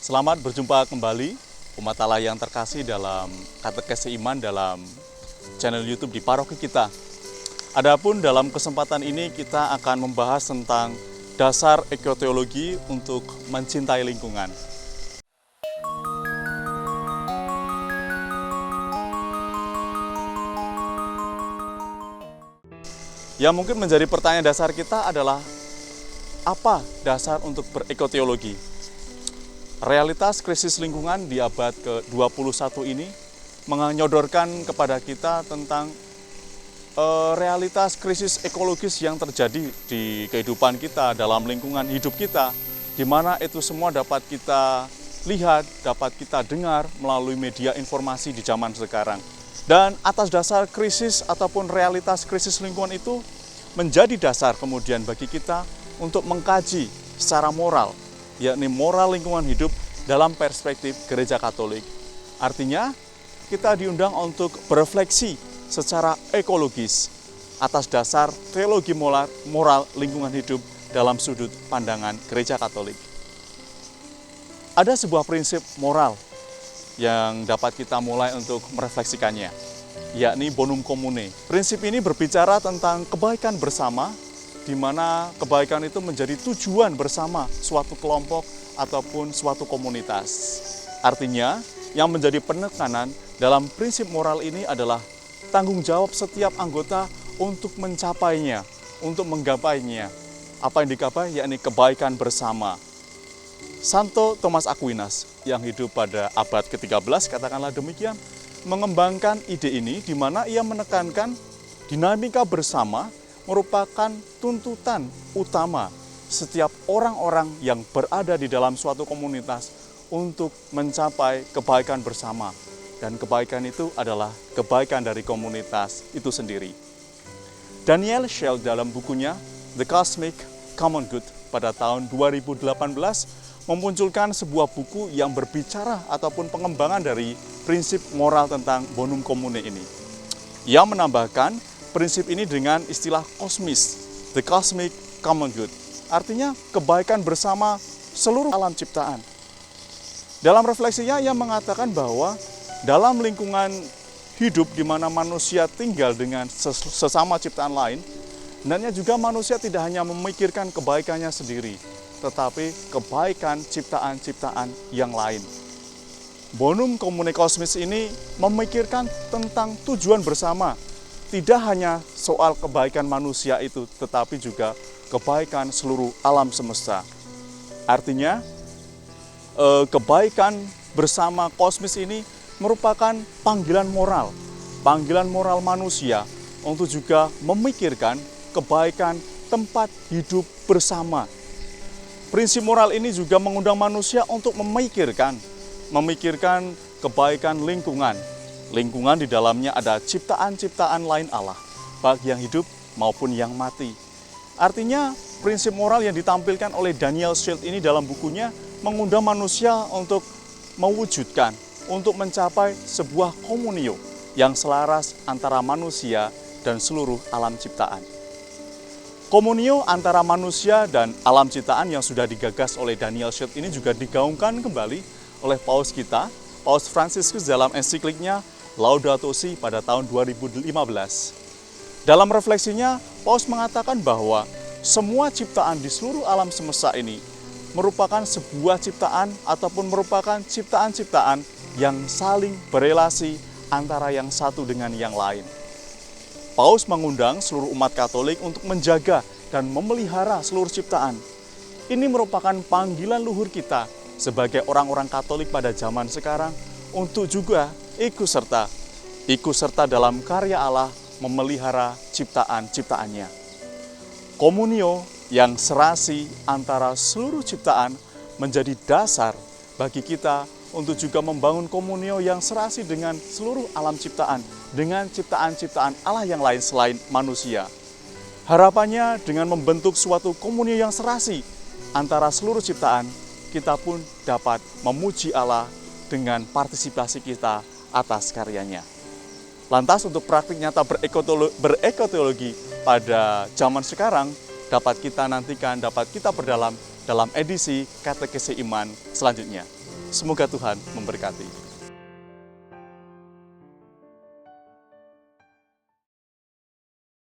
Selamat berjumpa kembali umat Allah yang terkasih dalam katekesi iman dalam channel YouTube di paroki kita. Adapun dalam kesempatan ini kita akan membahas tentang dasar ekoteologi untuk mencintai lingkungan. Yang mungkin menjadi pertanyaan dasar kita adalah apa dasar untuk berekoteologi? Realitas krisis lingkungan di abad ke-21 ini menyodorkan kepada kita tentang realitas krisis ekologis yang terjadi di kehidupan kita, dalam lingkungan hidup kita, di mana itu semua dapat kita lihat, dapat kita dengar melalui media informasi di zaman sekarang. Dan atas dasar krisis ataupun realitas krisis lingkungan itu menjadi dasar kemudian bagi kita untuk mengkaji secara moral, yakni moral lingkungan hidup dalam perspektif Gereja Katolik. Artinya, kita diundang untuk berefleksi secara ekologis atas dasar teologi moral lingkungan hidup dalam sudut pandangan Gereja Katolik. Ada sebuah prinsip moral yang dapat kita mulai untuk merefleksikannya, yakni bonum commune. Prinsip ini berbicara tentang kebaikan bersama, di mana kebaikan itu menjadi tujuan bersama suatu kelompok ataupun suatu komunitas. Artinya, yang menjadi penekanan dalam prinsip moral ini adalah tanggung jawab setiap anggota untuk mencapainya, untuk menggapainya. Apa yang digapai? Yakni kebaikan bersama. Santo Thomas Aquinas yang hidup pada abad ke-13, katakanlah demikian, mengembangkan ide ini di mana ia menekankan dinamika bersama merupakan tuntutan utama setiap orang-orang yang berada di dalam suatu komunitas untuk mencapai kebaikan bersama. Dan kebaikan itu adalah kebaikan dari komunitas itu sendiri. Daniel Schell dalam bukunya The Cosmic Common Good pada tahun 2018 memunculkan sebuah buku yang berbicara ataupun pengembangan dari prinsip moral tentang bonum commune ini. Ia menambahkan prinsip ini dengan istilah kosmis, the cosmic common good. Artinya kebaikan bersama seluruh alam ciptaan. Dalam refleksinya ia mengatakan bahwa dalam lingkungan hidup di mana manusia tinggal dengan sesama ciptaan lain, hendaknya juga manusia tidak hanya memikirkan kebaikannya sendiri, tetapi kebaikan ciptaan-ciptaan yang lain. Bonum commune kosmis ini memikirkan tentang tujuan bersama, tidak hanya soal kebaikan manusia itu, tetapi juga kebaikan seluruh alam semesta. Artinya, kebaikan bersama kosmis ini merupakan panggilan moral manusia untuk juga memikirkan kebaikan tempat hidup bersama. Prinsip moral ini juga mengundang manusia untuk memikirkan kebaikan lingkungan. Lingkungan di dalamnya ada ciptaan-ciptaan lain Allah, baik yang hidup maupun yang mati. Artinya, prinsip moral yang ditampilkan oleh Daniel Schell ini dalam bukunya mengundang manusia untuk mewujudkan, untuk mencapai sebuah komunio yang selaras antara manusia dan seluruh alam ciptaan. Komunio antara manusia dan alam ciptaan yang sudah digagas oleh Daniel Schell ini juga digaungkan kembali oleh Paus kita, Paus Fransiskus dalam ensikliknya Laudato Si pada tahun 2015. Dalam refleksinya, Paus mengatakan bahwa semua ciptaan di seluruh alam semesta ini merupakan sebuah ciptaan ataupun merupakan ciptaan-ciptaan yang saling berelasi antara yang satu dengan yang lain. Paus mengundang seluruh umat Katolik untuk menjaga dan memelihara seluruh ciptaan. Ini merupakan panggilan luhur kita sebagai orang-orang Katolik pada zaman sekarang untuk juga ikut serta dalam karya Allah memelihara ciptaan-ciptaannya. Komunio yang serasi antara seluruh ciptaan menjadi dasar bagi kita untuk juga membangun komunio yang serasi dengan seluruh alam ciptaan, dengan ciptaan-ciptaan Allah yang lain selain manusia. Harapannya dengan membentuk suatu komunio yang serasi antara seluruh ciptaan, kita pun dapat memuji Allah dengan partisipasi kita atas karyanya. Lantas untuk praktik nyata berekoteologi pada zaman sekarang dapat kita nantikan, dapat kita perdalam dalam edisi Katekesi Iman selanjutnya. Semoga Tuhan memberkati.